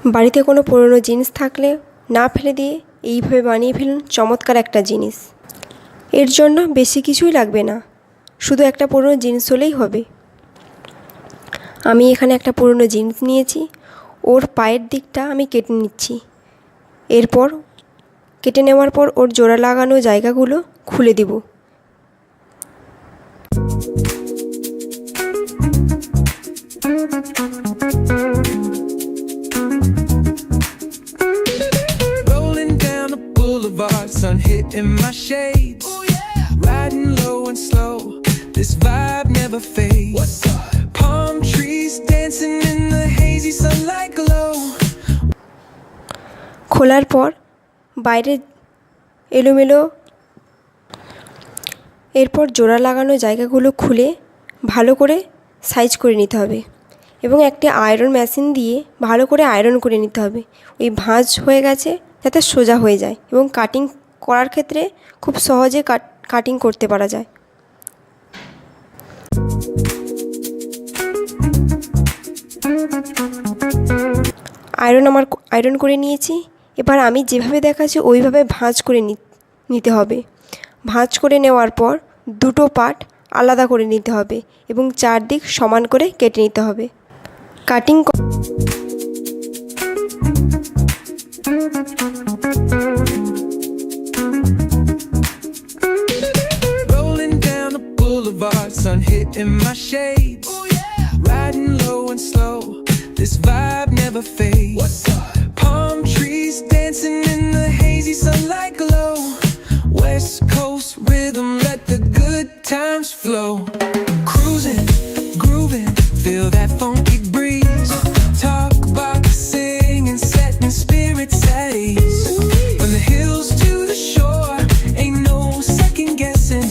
বাড়িতে কোনো পুরনো জিনিস থাকলে না ফেলে দিয়ে এইভাবে বানিয়ে ফেলুন চমৎকার একটা জিনিস। এর জন্য বেশি কিছুই লাগবে না, শুধু একটা পুরনো জিনিস হলেই হবে। আমি এখানে একটা পুরনো জিনিস নিয়েছি, ওর পায়ের দিকটা আমি কেটে নিচ্ছি। এরপর কেটে নেওয়ার পর ওর জোড়া লাগানো জায়গাগুলো খুলে দিব। Sun hitting my shades. Oh yeah. Riding low and slow. This vibe never fades. What's up? Palm trees dancing in the hazy sunlight glow. খোলার পর বাইরে এলোমেলো, এরপর জোড়া লাগানো জায়গাগুলো খুলে ভালো করে সাইজ করে নিতে হবে এবং একটি আয়রন মেশিন দিয়ে ভালো করে আয়রন করে নিতে হবে। ওই ভাঁজ হয়ে গেছে যাতে সোজা হয়ে যায় এবং কাটিং করার ক্ষেত্রে খুব সহজে কাটিং করতে পারা যায়। আয়রন করে নিয়েছি। এবার আমি যেভাবে দেখাচ্ছি ওইভাবে ভাঁজ করে নিতে হবে। ভাঁজ করে নেওয়ার পর দুটো পার্ট আলাদা করে নিতে হবে এবং চারদিক সমান করে কেটে নিতে হবে। Cutting Sun hitting my shades. Oh yeah. Riding low and slow. This vibe never fades. What's up? Palm trees dancing in the hazy sunlight glow. West Coast rhythm, let the good times flow. Cruising, grooving, feel that funky breeze. Talk about singing, setting spirits at ease. From the hills to the shore, ain't no second guessing.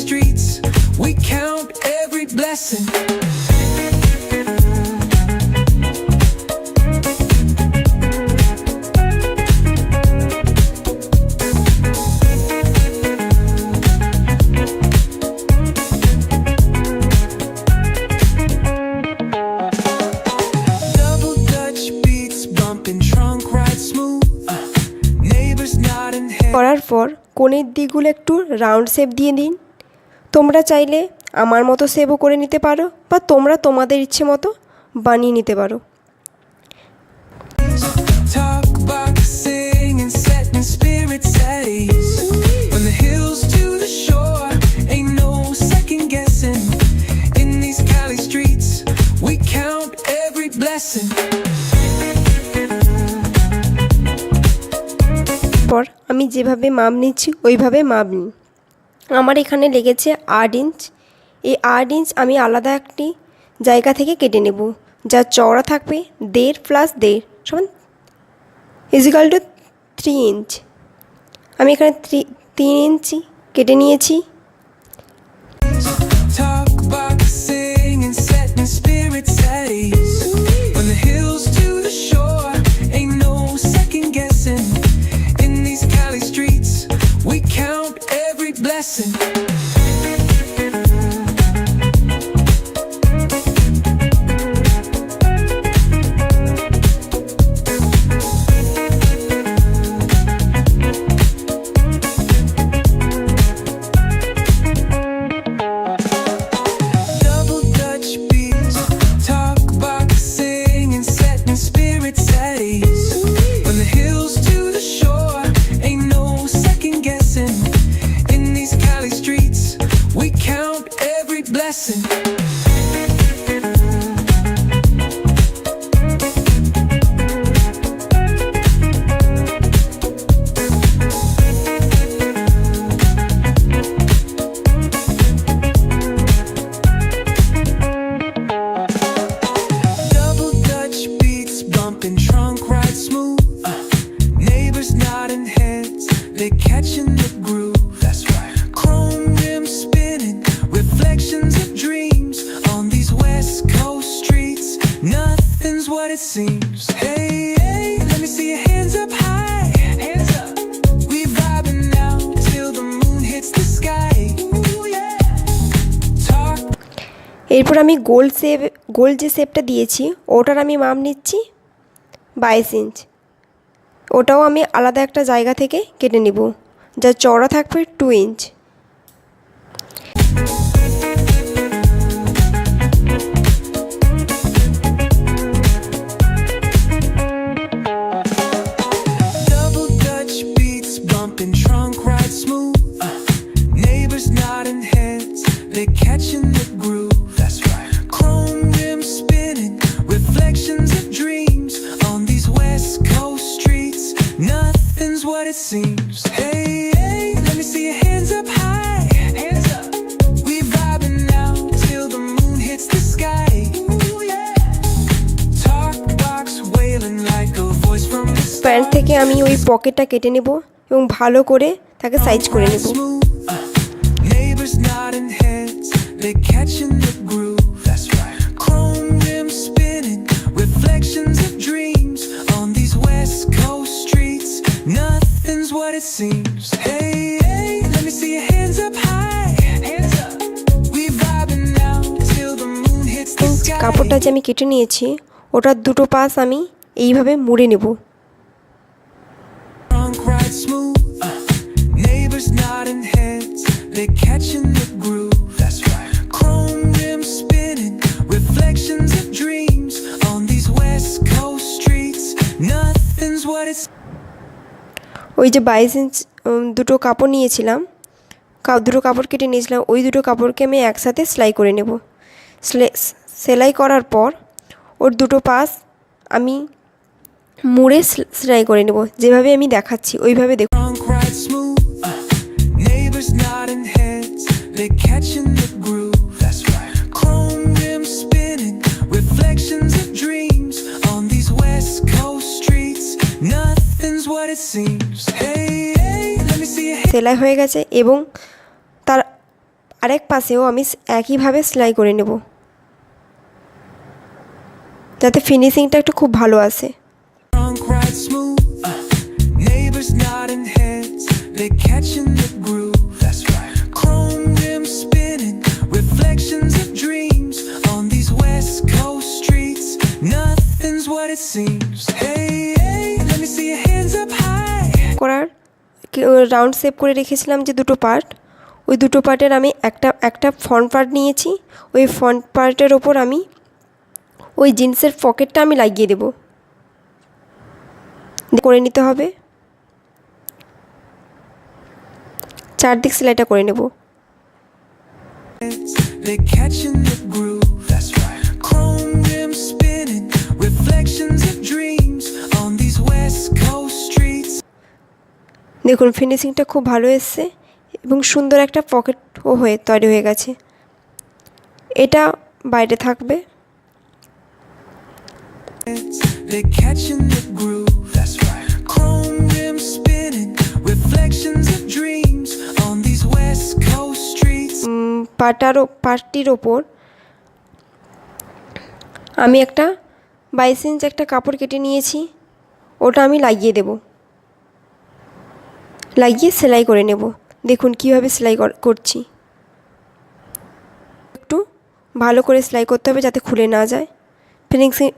Streets, we count every blessing. Double Dutch beats bumping trunk ride smooth. Neighbors nodding head. করার পর কোণের দিকগুলো একটু round shape দিয়ে দিন। তোমরা চাইলে আমার মতো শেপও করে নিতে পারো বা তোমরা তোমাদের ইচ্ছে মতো বানিয়ে নিতে পারো। পর আমি যেভাবে মাপ নিচ্ছি ওইভাবে মাপ নিই। আমার এখানে লেগেছে 8 ইঞ্চ। এই 8 ইঞ্চ আমি আলাদা একটি জায়গা থেকে কেটে নেব, যা চওড়া থাকবে 1.5 + 1.5 সমান = 3 ইঞ্চ। আমি এখানে 3 ইঞ্চি কেটে নিয়েছি। Catching the groove, that's right. Chrome rims spinning, reflections of dreams on these West Coast streets. Nothing's what it seems. Hey, hey, let me see your hands up high. Hands up. We vibing now till the moon hits the sky. Ooh, yeah. Talk. এরপর আমি গোল যে শেপটা দিয়েছি ওটার আমি মাপ নিচ্ছি 22 inch. ওটাও আমি আলাদা একটা জায়গা থেকে কেটে নেব, যা চওড়া থাকবে 2 inch. Double Dutch beats bumping, trunk ride smooth. Neighbors nodding heads, they're catching the groove. That's right. Chrome rims spinning, reflections of dreams on these West Coast streets. Nothing's what it seems. Hey, hey, let me see your hands up high. Hands up. We vibing now till the moon hits the sky. Ooh, yeah. Talk box wailing like a voice from the pant থেকে আমি ওই পকেটটা কেটে নেব এবং ভালো করে তাকে সাইজ করে নেব। Neighbors nodding heads, they're catching the groove. That's right. Chrome rims spinning, reflections of dreams on these West Coast streets. Nothing's what it seems. Hey, hey, let me see your hands up high. Hands up. We vibing now till the moon hits the sky. কাপড়টা যে আমি কেটে নিয়েছি ওটার দুটো পাশ আমি এইভাবে মুড়ে নেব। Trunk ride smooth. Neighbors nodding heads, they're catching the groove. That's right. Chrome rims spinning, reflections of dreams on these West Coast streets. Nothing's what it's. ওই যে 22 ইঞ্চ দুটো কাপড় নিয়েছিলাম, দুটো কাপড় কেটে নিয়েছিলাম, ওই দুটো কাপড়কে আমি একসাথে সেলাই করে নেব। সেলাই করার পর ওর দুটো পাশ আমি মুড়ে সেলাই করে নেব, যেভাবে আমি দেখাচ্ছি ওইভাবে দেখুন। Trunk ride smooth. Neighbors nodding heads, they're catching the groove. That's right. Chrome rims spinning, reflections of dreams on these West Coast streets. Nothing's what it seems. Hey, hey, let me see your hands. সেলাই হয়ে গেছে এবং তার আরেক পাশেও আমি একইভাবে সেলাই করে নেব, যাতে ফিনিশিংটা একটু খুব ভালো আসে। Trunk ride smooth. Neighbors nodding heads, they're catching the groove. That's right. Chrome rims spinning, reflections of dreams on these West Coast streets. Nothing's what it seems. Hey, hey, let me see your hands up high. করার round shape করে রেখেছিলাম যে দুটো part, ওই দুটো পার্টের আমি একটা ফ্রন্ট পার্ট নিয়েছি। ওই ফ্রন্ট পার্টের ওপর আমি ওই জিন্সের পকেটটা আমি লাগিয়ে দেব, করে নিতে হবে। চারদিক সেলাইটা করে নেব। They're catching the groove. That's right. Chrome rims spinning, reflections of dreams on these West Coast streets. দেখুন ফিনিশিংটা খুব ভালো এসছে এবং সুন্দর একটা পকেটও তৈরি হয়ে গেছে। এটা বাইরে থাকবে। They're catching the groove. That's right. Chrome rims spinning, reflections of dreams on these West Coast streets. পার্টটির ওপর আমি একটা 22 ইঞ্চ একটা কাপড় কেটে নিয়েছি, ওটা আমি লাগিয়ে দেব, লাগিয়ে সেলাই করে নেব। দেখুন কীভাবে সেলাই করছি। একটু ভালো করে সেলাই করতে হবে যাতে খুলে না যায়,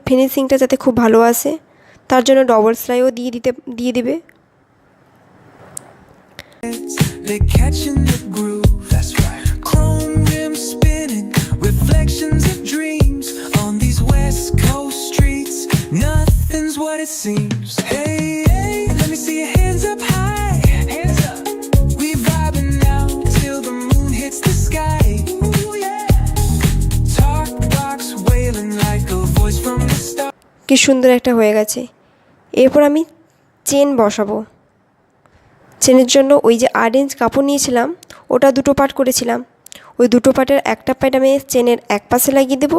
ফিনিশিংটা যাতে খুব ভালো আসে, তার জন্য ডবল সেলাইও দিয়ে দেবে। They're catching the groove. That's right. Chrome rims spinning, reflections of dreams on these West Coast streets. Nothing's what it seems. Hey, hey, let me see your hands up high. Hands up. We vibing now till the moon hits the sky. Ooh, yeah. Talk box wailing like a voice from the stars. কি সুন্দর একটা হয়ে গেছে। এরপর আমি chain বসাবো। চেনের জন্য ওই যে 8 ইঞ্চ কাপড় নিয়েছিলাম, ওটা দুটো পার্ট করেছিলাম, ওই দুটো পার্টের একটা পার্ট আমি চেনের এক পাশে লাগিয়ে দেব।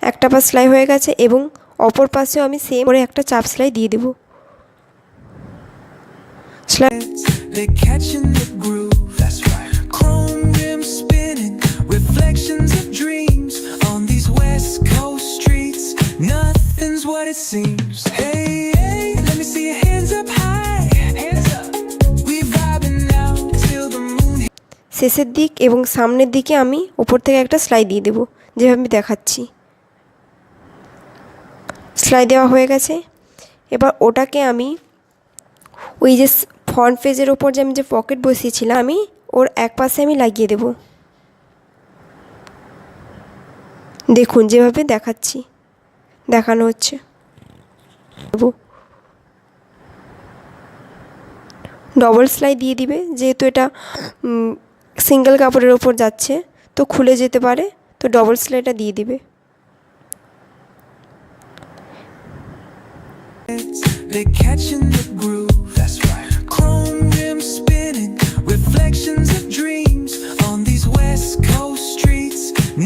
একটা পাশ সেলাই হয়ে গেছে এবং অপর পাশেও আমি সেম করে একটা চাপ সেলাই দিয়ে দেব। They're catching the groove. That's right. Chrome rims spinning, reflections of dreams on these West Coast streets. Nothing's what it seems. Hey, hey, let me see your hands up high. Hands up. We vibing now till the moon. শেষের দিক এবং সামনের দিকে আমি ওপর থেকে একটা সেলাই দিয়ে দেব, যেভাবে আমি দেখাচ্ছি। সেলাই দেওয়া হয়ে গেছে। এবার ওটাকে আমি ওই যে ফ্রন্ট পেজের ওপর যে আমি যে পকেট বসিয়েছিলাম আমি ওর এক পাশে আমি লাগিয়ে দেব। দেখুন যেভাবে দেখানো হচ্ছে। ডবল সেলাই দিয়ে দিবে, যেহেতু এটা সিঙ্গেল কাপড়ের ওপর যাচ্ছে তো খুলে যেতে পারে, তো ডবল সেলাইটা দিয়ে দিবে। They're catching the groove, that's right. Chrome rims spinning, reflections of dreams on these West Coast streets.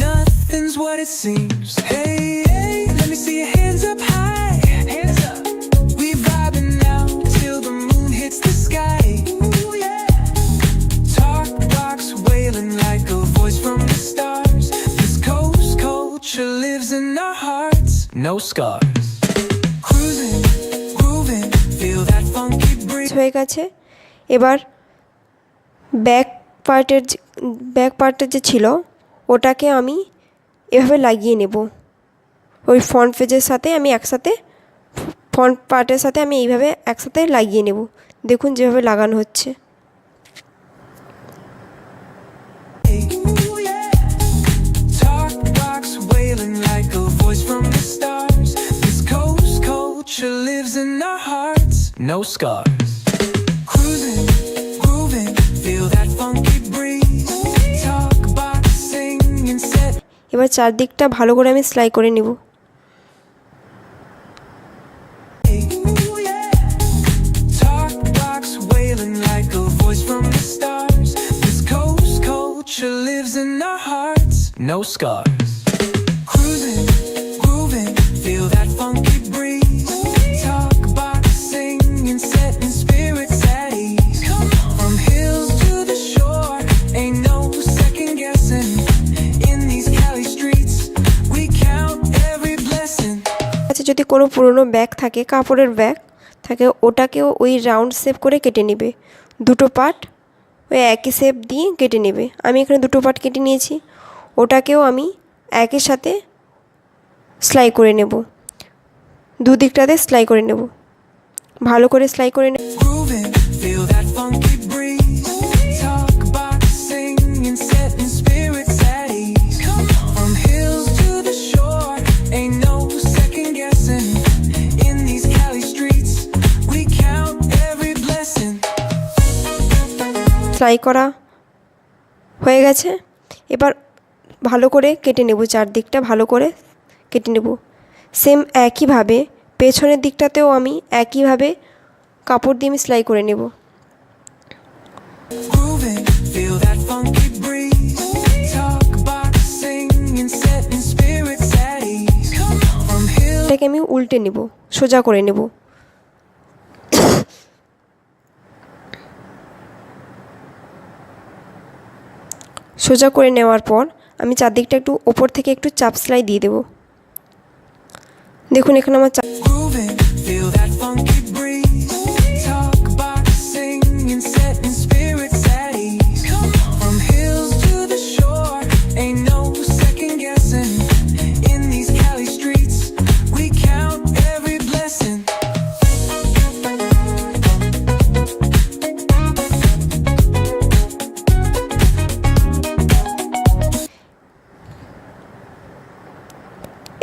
Nothing's what it seems. Hey, hey, let me see your hands up high. Hands up. We vibing now till the moon hits the sky. Ooh, yeah. Talk box wailing like a voice from the stars. This coast culture lives in our hearts. No scars. Cruising, grooving, feel that funky breeze. হয়ে গেছে। এবার back পার্টের যে ছিল ওটাকে আমি এভাবে লাগিয়ে নেব। ওই ফ্রন্ট পেজের সাথে আমি একসাথে ফ্রন্ট পার্টের সাথে আমি এইভাবে একসাথে লাগিয়ে নেব। দেখুন যেভাবে লাগানো হচ্ছে। Ooh, yeah. Talk box wailing like a voice from the stars. This coast culture lives in our hearts. No scars. Cruising, grooving, feel that funky breeze. Talk box singing set. এবার চারদিকটা ভালো করে আমি সেলাই করে নেব। Ooh, yeah. Talk box wailing like a voice from the stars. This coast culture lives in our hearts. No scars. Cruising, grooving, feel that funky breeze. Talk box singing, setting spirits at ease. From hills to the shore, ain't no second guessing. In these Cali streets, we count every blessing. আচ্ছা, যদি কোনো পুরনো bag থাকে, কাপড়ের bag থাকে, ওটাকেও ওই round shape করে কেটে নেবে। দুটো পার্ট ওই একই শেপ দিয়ে কেটে নেবে। আমি এখানে দুটো পার্ট কেটে নিয়েছি। ওটাকেও আমি একের সাথে সেলাই করে নেব, দুদিকটাতে সেলাই করে নেব, ভালো করে সেলাই করে নেব। Grooving, feel that funky breeze. Talk box singing, setting spirits at ease. From hills to the shore, ain't no second guessing. In these Cali streets, we count every blessing. সেলাই করা হয়ে গেছে। এবার ভালো করে কেটে নেব, চারদিকটা ভালো করে কেটে নেব। সেম একইভাবে পেছনের দিকটাতেও আমি একইভাবে কাপড় দিয়ে আমি সেলাই করে নেব। Grooving, feel that funky breeze. Talk box singing, setting spirits at ease. From hills. এটাকে আমি উল্টে নেব, সোজা করে নেব। সোজা করে নেওয়ার পর আমি চারদিকটা একটু ওপর থেকে একটু চাপ সেলাই দিয়ে দেব। দেখুন এখানে আমার Grooving, feel that funky breeze. Talk box singing, setting spirits at ease. From hills to the shore, ain't no second guessing. In these Cali streets, we count every blessing.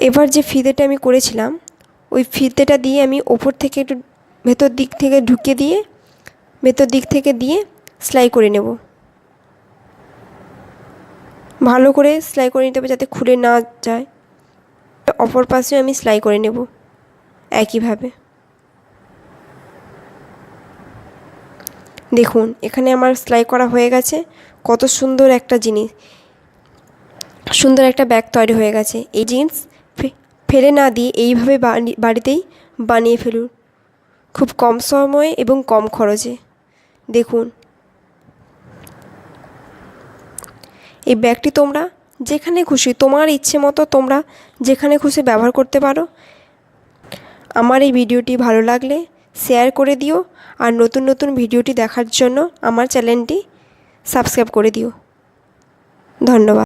এবার যে ফিতেটা আমি করেছিলাম ওই ফিতেটা দিয়ে আমি ওপর থেকে একটু ভেতর দিক থেকে ঢুকে দিয়ে ভেতর দিক থেকে দিয়ে সেলাই করে নেব। ভালো করে সেলাই করে নিতে হবে যাতে খুলে না যায়। অপর পাশেও আমি সেলাই করে নেব একইভাবে। দেখুন এখানে আমার সেলাই করা হয়ে গেছে। কত সুন্দর একটা জিনিস, সুন্দর একটা ব্যাগ তৈরি হয়ে গেছে। এই জিন্স ফেলে না দিয়ে এইভাবে বাড়িতেই বানিয়ে ফেলুন, খুব কম সময়ে এবং কম খরচে। দেখুন এই ব্যাগটি তোমরা যেখানে খুশি, তোমার ইচ্ছে মতো তোমরা যেখানে খুশি ব্যবহার করতে পারো। আমার এই ভিডিওটি ভালো লাগলে শেয়ার করে দিও, আর নতুন নতুন ভিডিওটি দেখার জন্য আমার চ্যানেলটি সাবস্ক্রাইব করে দিও। ধন্যবাদ।